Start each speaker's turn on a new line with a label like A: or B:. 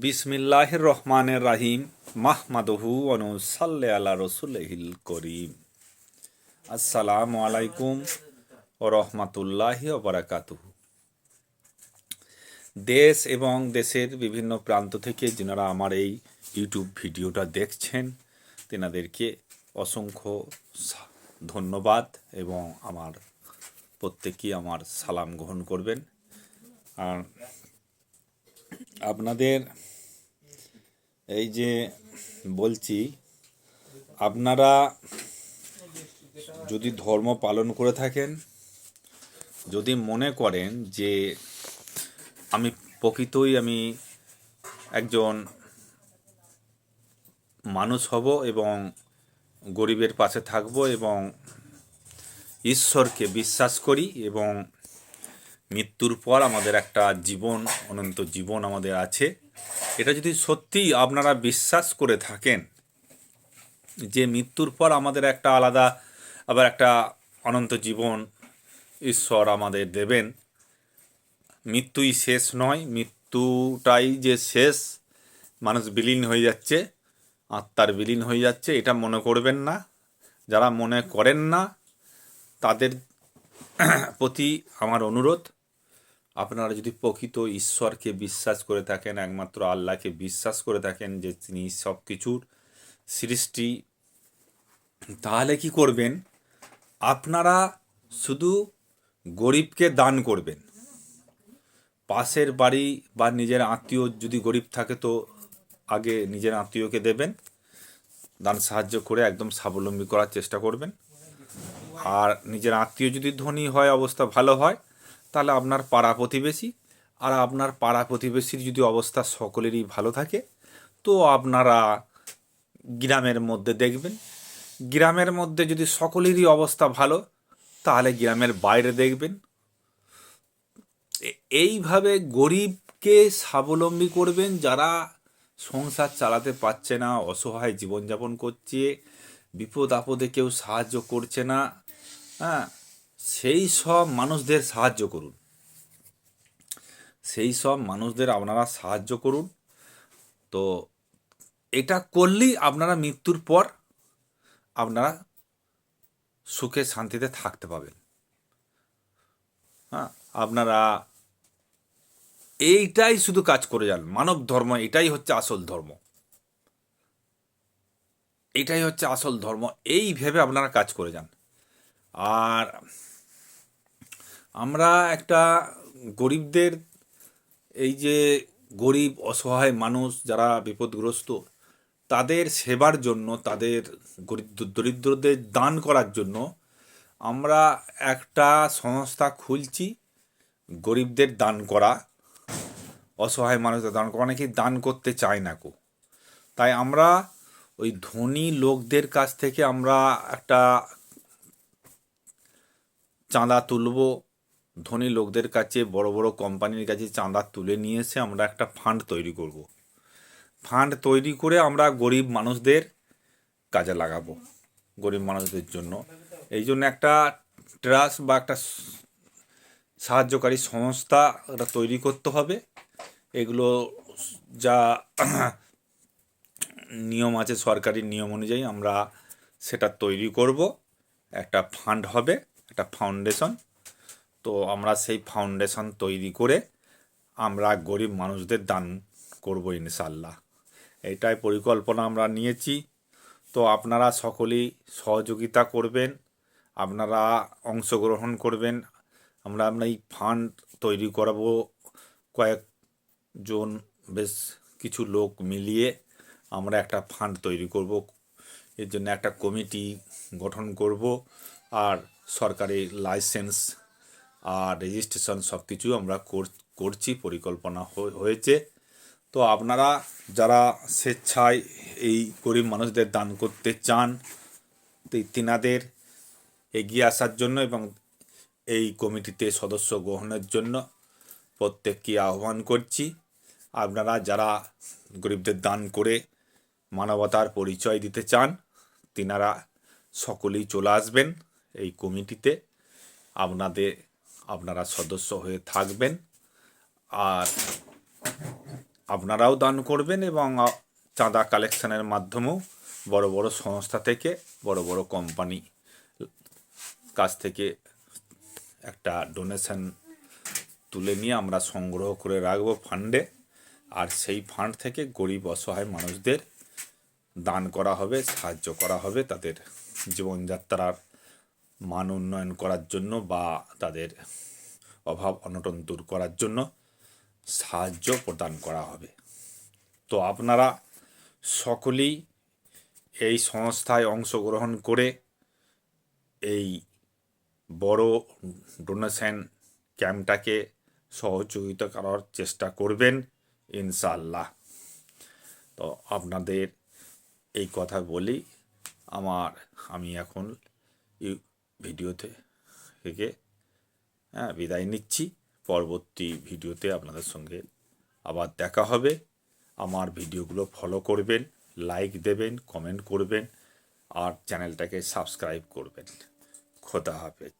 A: বিসমিল্লাহির রহমানির রাহিম মাহমাদুহু ওয়া নুসাল্লি আলা রাসূলিহিল করিম। আসসালামু আলাইকুম ওয়া রাহমাতুল্লাহি ওয়া বারাকাতুহু। দেশ এবং দেশের বিভিন্ন প্রান্ত থেকে যারা আমার এই ইউটিউব ভিডিওটা দেখছেন তেনাদেরকে অসংখ্য ধন্যবাদ এবং আমার প্রত্যেকেই আমার সালাম গ্রহণ করবেন। আর আপনাদের এই যে বলছি, আপনারা যদি ধর্ম পালন করে থাকেন, যদি মনে করেন যে আমি প্রকৃতই আমি একজন মানুষ হব এবং গরিবের পাশে থাকব এবং ঈশ্বরকে বিশ্বাস করি এবং মৃত্যুর পর আমাদের একটা জীবন, অনন্ত জীবন আমাদের আছে, এটা যদি সত্যিই আপনারা বিশ্বাস করে থাকেন যে মৃত্যুর পর আমাদের একটা আলাদা আবার একটা অনন্ত জীবন ঈশ্বর আমাদের দেবেন, মৃত্যুই শেষ নয়, মৃত্যুটাই যে শেষ, মানুষ বিলীন হয়ে যাচ্ছে, আত্মার বিলীন হয়ে যাচ্ছে, এটা মনে করবেন না। যারা মনে করেন না তাদের প্রতি আমার অনুরোধ, আপনারা যদি প্রকৃত ঈশ্বরকে বিশ্বাস করে থাকেন, একমাত্র আল্লাহকে বিশ্বাস করে থাকেন যে তিনি সব কিছুর সৃষ্টি, তাহলে কি করবেন, আপনারা শুধু গরিবকে দান করবেন। পাশের বাড়ি বা নিজের আত্মীয় যদি গরিব থাকে তো আগে নিজের আত্মীয়কে দেবেন, দান সাহায্য করে একদম স্বাবলম্বী করার চেষ্টা করবেন। আর নিজের আত্মীয় যদি ধনী হয়, অবস্থা ভালো হয়, তাহলে আপনার পাড়া প্রতিবেশী, আর আপনার পাড়া প্রতিবেশীর যদি অবস্থা সকলেরই ভালো থাকে তো আপনারা গ্রামের মধ্যে দেখবেন, গ্রামের মধ্যে যদি সকলেরই অবস্থা ভালো তাহলে গ্রামের বাইরে দেখবেন। এইভাবে গরিবকে স্বাবলম্বী করবেন। যারা সংসার চালাতে পারছে না, অসহায় জীবনযাপন করছে, বিপদ আপদে কেউ সাহায্য করছে না, হ্যাঁ, সেই সব মানুষদের সাহায্য করুন, সেই সব মানুষদের আপনারা সাহায্য করুন। তো এটা করলেই আপনারা মৃত্যুর পর আপনারা সুখে শান্তিতে থাকতে পাবেন। হ্যাঁ, আপনারা এইটাই শুধু কাজ করে যান। মানব ধর্ম এটাই হচ্ছে আসল ধর্ম, এটাই হচ্ছে আসল ধর্ম, এই ভেবে আপনারা কাজ করে যান। আর আমরা একটা গরিবদের, এই যে গরিব অসহায় মানুষ যারা বিপদগ্রস্ত, তাদের সেবার জন্য, তাদের গরিব দরিদ্রদের দান করার জন্য আমরা একটা সংস্থা খুলছি, গরিবদের দান করা, অসহায় মানুষদের দান করা। অনেকেই দান করতে চায় না কো, তাই আমরা ওই ধনী লোকদের কাছ থেকে আমরা একটা চাঁদা তুলব, ধনী লোকদের কাছে, বড় বড় কোম্পানির কাছে চাঁদা তুলে নিয়ে এসে আমরা একটা ফান্ড তৈরি করব। ফান্ড তৈরি করে আমরা গরিব মানুষদের কাজে লাগাবো, গরিব মানুষদের জন্য। এই জন্য একটা ট্রাস্ট বা একটা সাহায্যকারী সংস্থা এটা তৈরি করতে হবে। এগুলো যা নিয়ম আছে, সরকারি নিয়ম অনুযায়ী আমরা সেটা তৈরি করব। একটা ফান্ড হবে, একটা ফাউন্ডেশন। তো আমরা সেই ফাউন্ডেশন তৈরি করে আমরা গরিব মানুষদের দান করব ইনশাল্লাহ। এটাই পরিকল্পনা আমরা নিয়েছি। তো আপনারা সকলেই সহযোগিতা করবেন, আপনারা অংশগ্রহণ করবেন। আমরা এই ফান্ড তৈরি করাবো, কয়েকজন বেশ কিছু লোক মিলিয়ে আমরা একটা ফান্ড তৈরি করব। এর জন্য একটা কমিটি গঠন করব, আর সরকারি লাইসেন্স আর রেজিস্ট্রেশন সব কিছু আমরা করছি, পরিকল্পনা হয়েছে। তো আপনারা যারা স্বেচ্ছায় এই গরিব মানুষদের দান করতে চান, তিনাদের এগিয়ে আসার জন্য এবং এই কমিটিতে সদস্য গ্রহণের জন্য প্রত্যেককে আহ্বান করছি। আপনারা যারা গরিবদের দান করে মানবতার পরিচয় দিতে চান, তিনারা সকলেই চলে আসবেন এই কমিটিতে, আপনারা সদস্য হয়ে থাকবেন। আর আপনারাও দান করবেন এবং চাঁদা কালেকশনের মাধ্যমেও বড় বড় সংস্থা থেকে, বড় বড় কোম্পানি কাছ থেকে একটা ডোনেশন তুলে নিয়ে আমরা সংগ্রহ করে রাখবো ফান্ডে। আর সেই ফান্ড থেকে গরিব অসহায় মানুষদের দান করা হবে, সাহায্য করা হবে তাদের জীবনযাত্রার মান উন্নয়ন করার জন্য বা তাদের অভাব অনটন দূর করার জন্য সাহায্য প্রদান করা হবে। তো আপনারা সকলেই এই সংস্থায় অংশগ্রহণ করে এই বড় ডোনেশন ক্যাম্পটাকে সহযোগিতা করার চেষ্টা করবেন ইনশাআল্লাহ। তো আপনাদের এই কথা বলি আমি এখন ভিডিওতে থেকে বিদায় নিচ্ছি। পরবর্তী ভিডিওতে আপনাদের সঙ্গে আবার দেখা হবে। আমার ভিডিওগুলো ফলো করবেন, লাইক দেবেন, কমেন্ট করবেন আর চ্যানেলটাকে সাবস্ক্রাইব করবেন। খোদা হাফেজ।